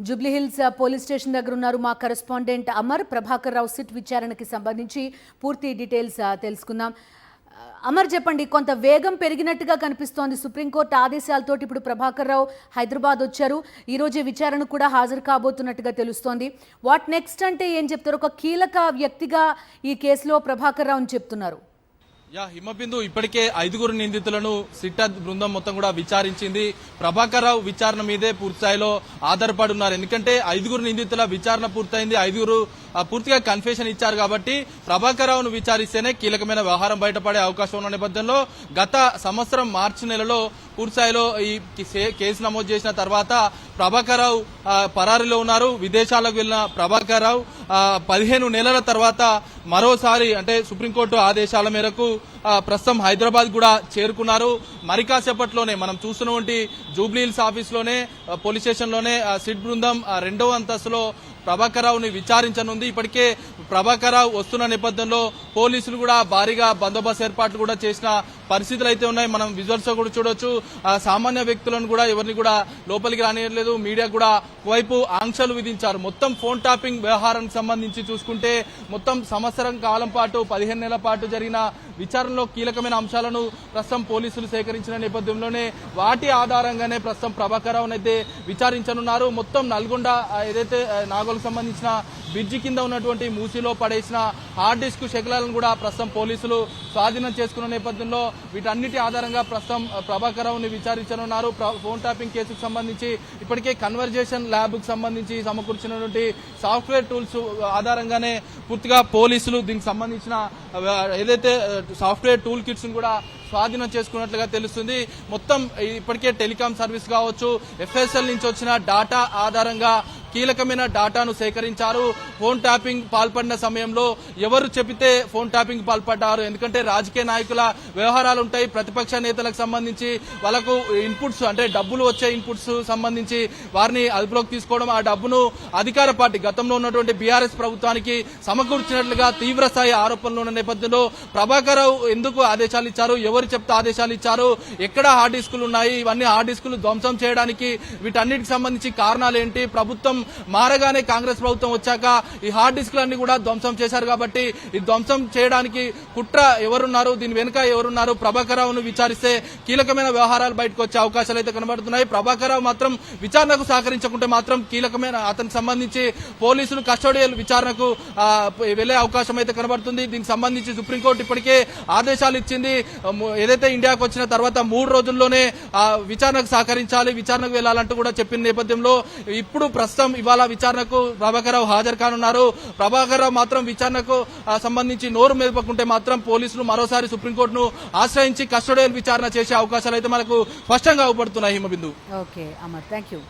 Jubilee Hills police station దగ్గర ఉన్నారు మా కరెస్పాండెంట్ అమర్. ప్రభాకర్ రావు సిట్ విచారణకి సంబంధించి పూర్తి డీటెయిల్స్ తెలుసుకుందాం. అమర్, చెప్పండి. కొంత వేగం పెరిగినట్టుగా కనిపిస్తోంది. సుప్రీంకోర్టు ఆదేశాలతోటి ఇప్పుడు ప్రభాకర్ రావు హైదరాబాద్ వచ్చారు. ఈ రోజే విచారణ కూడా హాజరు కాబోతున్నట్టుగా తెలుస్తోంది. వాట్ నెక్స్ట్ అంటే ఏం చెప్తారు? ఒక కీలక వ్యక్తిగా ఈ కేసులో ప్రభాకర్ రావుని చెప్తున్నారు. హిమబిందు ఇప్పటికే 5 నిందితులను సిట్ బృందం మొత్తం కూడా విచారించింది. ప్రభాకర్ రావు విచారణ మీదే పూర్తిస్థాయిలో ఆధారపడి ఉన్నారు. ఎందుకంటే 5 నిందితుల విచారణ పూర్తయింది. 5 పూర్తిగా కన్ఫెషన్ ఇచ్చారు కాబట్టి ప్రభాకర్ రావును విచారిస్తేనే కీలకమైన వ్యవహారం బయటపడే అవకాశం ఉన్న నేపథ్యంలో గత సంవత్సరం మార్చి నెలలో పూర్తిస్థాయిలో ఈ కేసు నమోదు చేసిన తర్వాత ప్రభాకర్ రావు పరారీలో ఉన్నారు. విదేశాలకు వెళ్లిన ప్రభాకర్ రావు 15 నెలల తర్వాత మరోసారి అంటే సుప్రీంకోర్టు ఆదేశాల మేరకు ప్రస్తుతం హైదరాబాద్ కూడా చేరుకున్నారు. మరి కాసేపట్లోనే మనం చూస్తున్నటువంటి జూబ్లీహిల్స్ ఆఫీస్లోనే పోలీస్ స్టేషన్లోనే సిట్ బృందం 2వ అంతస్తులో ప్రభాకర్ రావుని విచారించనుంది. ఇప్పటికే ప్రభాకర్ రావు వస్తున్న నేపథ్యంలో పోలీసులు కూడా భారీగా బందోబస్తు ఏర్పాట్లు కూడా చేసిన పరిస్థితులు అయితే ఉన్నాయి. మనం విజువల్స్ కూడా చూడొచ్చు. సామాన్య వ్యక్తులను కూడా ఎవరిని కూడా లోపలికి రానియలేదు. మీడియా కూడా వైపు ఆంక్షలు విధించారు. మొత్తం ఫోన్ టాపింగ్ వ్యవహారానికి సంబంధించి చూసుకుంటే మొత్తం సంవత్సరం కాలం పాటు 15 నెలల పాటు జరిగిన విచారణలో కీలకమైన అంశాలను ప్రస్తుతం పోలీసులు సేకరించిన నేపథ్యంలోనే వాటి ఆధారంగానే ప్రస్తుతం ప్రభాకర్ రావును అయితే విచారించనున్నారు. మొత్తం నల్గొండ ఏదైతే నాగోలకు సంబంధించిన బ్రిడ్జి కింద ఉన్నటువంటి మూసీలో పడేసిన హార్డ్ డిస్క్ శకలాలను కూడా ప్రస్తుతం పోలీసులు స్వాధీనం చేసుకున్న నేపథ్యంలో వీటన్నిటి ఆధారంగా ప్రస్తుతం ప్రభాకర్ రావుని విచారించనున్నారు. ఫోన్ ట్యాపింగ్ కేసుకు సంబంధించి ఇప్పటికే కన్వర్జేషన్ ల్యాబ్ కు సంబంధించి సమకూర్చినటువంటి సాఫ్ట్వేర్ టూల్స్ ఆధారంగానే పూర్తిగా పోలీసులు దీనికి సంబంధించిన ఏదైతే సాఫ్ట్వేర్ టూల్ కిట్స్ కూడా స్వాధీనం చేసుకున్నట్లుగా తెలుస్తుంది. మొత్తం ఇప్పటికే టెలికాం సర్వీస్ కావచ్చు, ఎఫ్ఎస్ఎల్ నుంచి వచ్చిన డాటా ఆధారంగా కీలకమైన డాటాను సేకరించారు. ఫోన్ ట్యాపింగ్ పాల్పడిన సమయంలో ఎవరు చెబితే ఫోన్ ట్యాపింగ్ పాల్పడ్డారు, ఎందుకంటే రాజకీయ నాయకుల వ్యవహారాలు ఉంటాయి. ప్రతిపక్ష నేతలకు సంబంధించి వాళ్ళకు ఇన్పుట్స్ అంటే డబ్బులు వచ్చే ఇన్పుట్స్ సంబంధించి వారిని అదుపులోకి తీసుకోవడం, ఆ డబ్బును అధికార పార్టీ గతంలో ఉన్నటువంటి బీఆర్ఎస్ ప్రభుత్వానికి సమకూర్చినట్లుగా తీవ్ర స్థాయి ఆరోపణలు ఉన్న నేపథ్యంలో ప్రభాకర్ రావు ఎందుకు ఆదేశాలు ఇచ్చారు, ఎవరు చెప్తే ఆదేశాలు ఇచ్చారు, ఎక్కడ హార్డ్ డిస్కులు ఉన్నాయి, ఇవన్నీ హార్డ్ డిస్కులు ధ్వంసం చేయడానికి వీటన్నిటికి సంబంధించి కారణాలు ఏంటి, ప్రభుత్వం మారగానే కాంగ్రెస్ ప్రభుత్వం వచ్చాక ఈ హార్డ్ డిస్క్లన్నీ కూడా ధ్వంసం చేశారు కాబట్టి ఈ ధ్వంసం చేయడానికి కుట్ర ఎవరున్నారు, దీని వెనుక ఎవరున్నారు, ప్రభాకర్ రావును విచారిస్తే కీలకమైన వ్యవహారాలు బయటకు వచ్చే అవకాశాలు అయితే కనబడుతున్నాయి. ప్రభాకర్ రావు మాత్రం విచారణకు సహకరించకుంటే మాత్రం కీలకమైన అతనికి సంబంధించి పోలీసులు కస్టోడియల్ విచారణకు వెళ్లే అవకాశం అయితే కనబడుతుంది. దీనికి సంబంధించి సుప్రీంకోర్టు ఇప్పటికే ఆదేశాలు ఇచ్చింది. ఏదైతే ఇండియాకు వచ్చిన తర్వాత 3 రోజుల్లోనే విచారణకు సహకరించాలి, విచారణకు వెళ్లాలంటూ కూడా చెప్పిన నేపథ్యంలో ఇప్పుడు ప్రస్తుతం ఇవాళ విచారణకు ప్రభాకర్ రావు హాజరు కానున్నారు. ప్రభాకర్ రావు మాత్రం విచారణకు సంబంధించి నోరు మెదపకుంటే మాత్రం పోలీసులు మరోసారి సుప్రీంకోర్టును ఆశ్రయించి కస్టోడియల్ విచారణ చేసే అవకాశాలు అయితే మనకు స్పష్టంగా అవపడుతున్నాయి. Himabindu. Okay Amar, thank you.